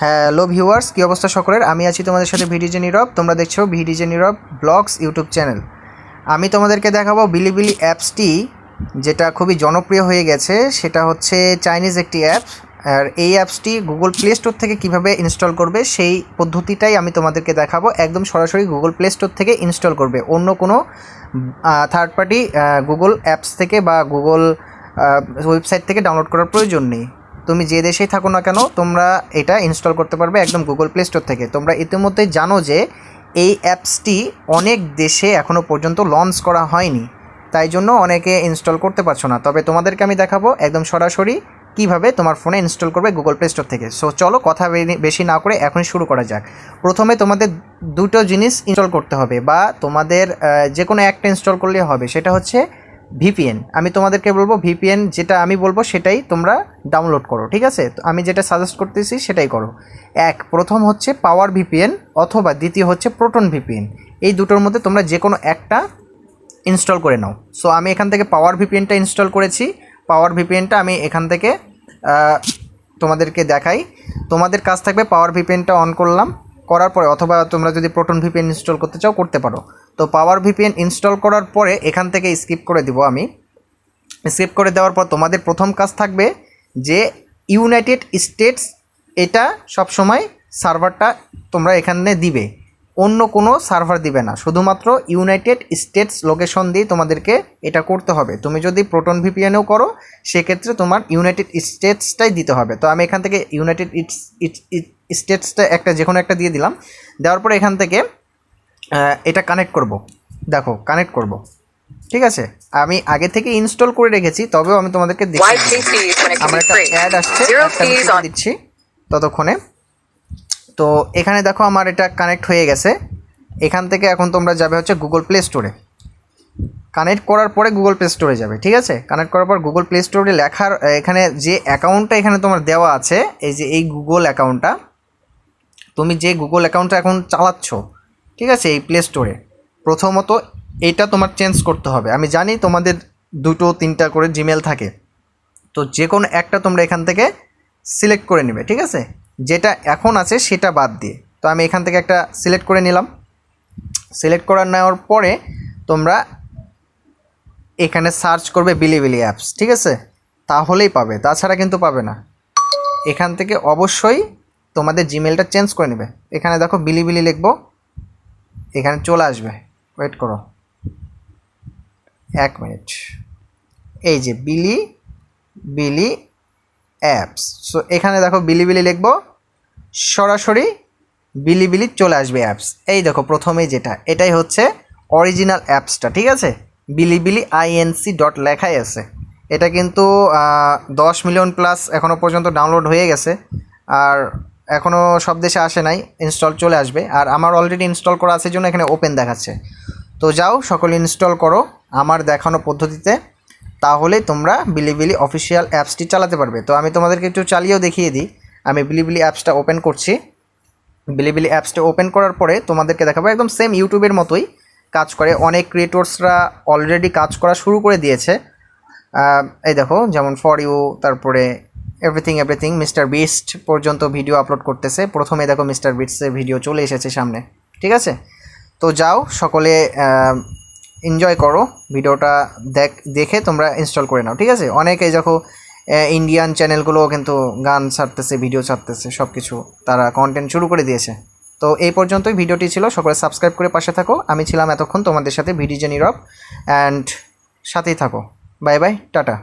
Hello viewers, কী অবস্থা সকলের? আমি আছি তোমাদের সাথে ভিডিজে নীরব। তোমরা দেখছো ভিডিজে নীরব ব্লগস ইউটিউব চ্যানেল। আমি তোমাদেরকে দেখাবো বিলিবিলি অ্যাপসটি, যেটা খুবই জনপ্রিয় হয়ে গেছে। সেটা হচ্ছে চাইনিজ একটি অ্যাপ। আর এই অ্যাপসটি গুগল প্লে স্টোর থেকে কিভাবে ইনস্টল করবে সেই পদ্ধতিটাই আমি তোমাদেরকে দেখাবো। একদম সরাসরি গুগল প্লে স্টোর থেকে ইনস্টল করবে, অন্য কোনো থার্ড পার্টি গুগল অ্যাপস থেকে বা গুগল ওয়েবসাইট থেকে ডাউনলোড করার প্রয়োজন নেই। তুমি যে দেশেই থাকো না কেন, তোমরা এটা ইনস্টল করতে পারবে একদম গুগল প্লে স্টোর থেকে। তোমরা ইতিমধ্যেই জানো যে এই অ্যাপসটি অনেক দেশে এখনও পর্যন্ত লঞ্চ করা হয়নি, তাই জন্য অনেকে ইনস্টল করতে পারছো না। তবে তোমাদেরকে আমি দেখাবো একদম সরাসরি কীভাবে তোমার ফোনে ইনস্টল করবে গুগল প্লে স্টোর থেকে। সো চলো কথা বেশি না করে এখনই শুরু করা যাক। প্রথমে তোমাদের দুটো জিনিস ইনস্টল করতে হবে, বা তোমাদের যে কোনো একটা ইনস্টল করলেই হবে। সেটা হচ্ছে ভিপিএন। আমি তোমাদেরকে বলবো ভিপিএন, যেটা আমি বলবো সেটাই তোমরা ডাউনলোড করো, ঠিক আছে? তো আমি যেটা সাজেস্ট করতেছি সেটাই করো। প্রথম হচ্ছে পাওয়ার ভিপিএন, অথবা দ্বিতীয় হচ্ছে প্রোটন ভিপিএন। এই দুটোর মধ্যে তোমরা যে কোনো একটা ইনস্টল করে নাও। সো আমি এখান থেকে পাওয়ার ভিপিএনটা ইনস্টল করেছি। পাওয়ার ভিপিএনটা আমি এখান থেকে তোমাদেরকে দেখাই। তোমাদের কাজ থাকবে পাওয়ার ভিপিএনটা অন করলাম, করার পরে, অথবা তোমরা যদি প্রোটন ভিপিএন ইনস্টল করতে চাও করতে পারো। তো পাওয়ার ভিপিএন ইনস্টল করার পরে এখান থেকে স্কিপ করে দিব। আমি স্কিপ করে দেওয়ার পর তোমাদের প্রথম কাজ থাকবে যে ইউনাইটেড স্টেটস, এটা সবসময় সার্ভারটা তোমরা এখানে দিবে, অন্য কোনো সার্ভার দিবে না, শুধুমাত্র ইউনাইটেড স্টেটস লোকেশন দিয়ে তোমাদেরকে এটা করতে হবে। তুমি যদি প্রোটন ভিপিএনও করো সেক্ষেত্রে তোমার ইউনাইটেড স্টেটসটাই দিতে হবে। তো আমি এখান থেকে ইউনাইটেড স্টেটসটা একটা যে কোনো একটা দিয়ে দিলাম। দেওয়ার পরে এখান থেকে এটা কানেক্ট করব। দেখো কানেক্ট করব, ঠিক আছে? আমি আগে থেকে ইনস্টল করে রেখেছি, তবেও আমি তোমাদেরকে আমার একটা অ্যাড আসছে, দিচ্ছি ততক্ষণে। তো এখানে দেখো আমার এটা কানেক্ট হয়ে গেছে। এখান থেকে এখন তোমরা যাবে হচ্ছে গুগল প্লে স্টোরে। কানেক্ট করার পরে গুগল প্লে স্টোরে যাবে, ঠিক আছে? কানেক্ট করার পর গুগল প্লে স্টোরে লেখার এখানে যে অ্যাকাউন্টটা এখানে তোমার দেওয়া আছে, এই যে এই গুগল অ্যাকাউন্টটা, তুমি যে গুগল অ্যাকাউন্টটা এখন চালাচ্ছ, ঠিক আছে, এই প্লে স্টোরে, প্রথমত এইটা তোমার চেঞ্জ করতে হবে। আমি জানি তোমাদের 2-3টা করে জিমেল থাকে, তো যে কোনো একটা তোমরা এখান থেকে সিলেক্ট করে নেবে, ঠিক আছে? যেটা এখন আছে সেটা বাদ দিয়ে। তো আমি এখান থেকে একটা সিলেক্ট করে নিলাম। সিলেক্ট করে নেওয়ার পরে তোমরা এখানে সার্চ করবে বিলিবিলি অ্যাপস, ঠিক আছে? তাহলেই পাবে, তাছাড়া কিন্তু পাবে না। এখান থেকে অবশ্যই তোমাদের জিমেলটা চেঞ্জ করে নেবে। এখানে দেখো বিলিবিলি লিখবো, এখানে চলে আসবে। ওয়েট করো 1 মিনিট। এই যে বিলি অ্যাপস। সো এখানে দেখো বিলিবিলি লিখবো, সরাসরি বিলিবিলি চলে আসবে অ্যাপস। এই দেখো প্রথমেই যেটা, এটাই হচ্ছে অরিজিনাল অ্যাপসটা, ঠিক আছে? বিলিবিলি INC লেখাই আছে। এটা কিন্তু 10 মিলিয়ন প্লাস এখনও পর্যন্ত ডাউনলোড হয়ে গেছে, আর এখনও সব দেশে আসে নাই, ইনস্টল চলে আসবে। আর আমার অলরেডি ইনস্টল করা আছে জন্য এখানে ওপেন দেখাচ্ছে। তো যাও সকলে ইনস্টল করো আমার দেখানো পদ্ধতিতে, তাহলে তোমরা বিলিবিলি অফিসিয়াল অ্যাপসটি চালাতে পারবে। তো আমি তোমাদেরকে একটু চালিয়েও দেখিয়ে দিই। আমি বিলিবিলি অ্যাপসটা ওপেন করছি। বিলিবিলি অ্যাপসটা ওপেন করার পরে তোমাদেরকে দেখাবো একদম সেম ইউটিউবের মতোই কাজ করে। অনেক ক্রিয়েটর্সরা অলরেডি কাজ করা শুরু করে দিয়েছে। এই দেখো, যেমন ফর ইউ, তারপরে এভরিথিং মিস্টার বিস্ট পর্যন্ত ভিডিও আপলোড করতেছে। প্রথমে দেখো মিস্টার বিস্টের ভিডিও চলে এসেছে সামনে, ঠিক আছে? তো যাও সকলে এনজয় করো ভিডিওটা, দেখে তোমরা ইনস্টল করে নাও, ঠিক আছে? অনেকে দেখো ইন্ডিয়ান চ্যানেলগুলোও কিন্তু গান ছাড়তেছে, ভিডিও ছাড়তেছে, সব কিছু তারা কন্টেন্ট শুরু করে দিয়েছে। তো এই পর্যন্তই ভিডিওটি ছিল। সকলে সাবস্ক্রাইব করে পাশে থাকো। আমি ছিলাম এতক্ষণ তোমাদের সাথে ভিডিজে নীরব, অ্যান্ড সাথেই থাকো। Bye bye, tata.